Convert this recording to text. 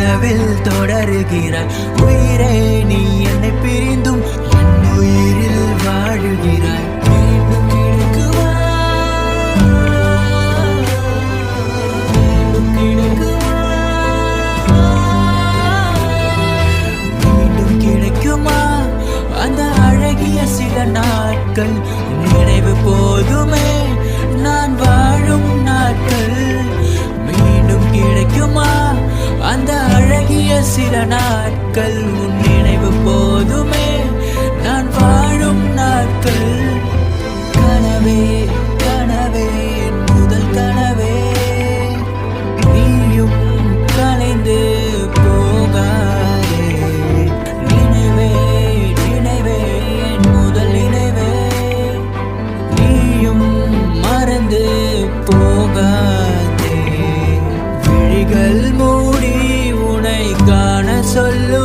கனவில் தொடருகிறாய். உயிரே நீ என்னை பிரிந்தும் என் உயிரில் வாழுகிறாய். மீண்டும் கிடைக்குமா, மீண்டும் கிடைக்குமா, மீண்டும் கிடைக்குமா அந்த அழகிய சில நாட்கள். நினைவு போதுமே நான் வாழும் நாட்கள். மீண்டும் கிடைக்குமா அந்த அழகிய சில நாட்கள். உன் நினைவு போதுமே நான் வாழும் நாட்கள். கனவே கனவே என் முதல் கனவே, நீயும் கலைந்து போகாதே. நினைவே நினைவே என் முதல் நினைவே, நீயும் மறந்து போகாதே. விழிகள் மூடி உனை காண சொல்லு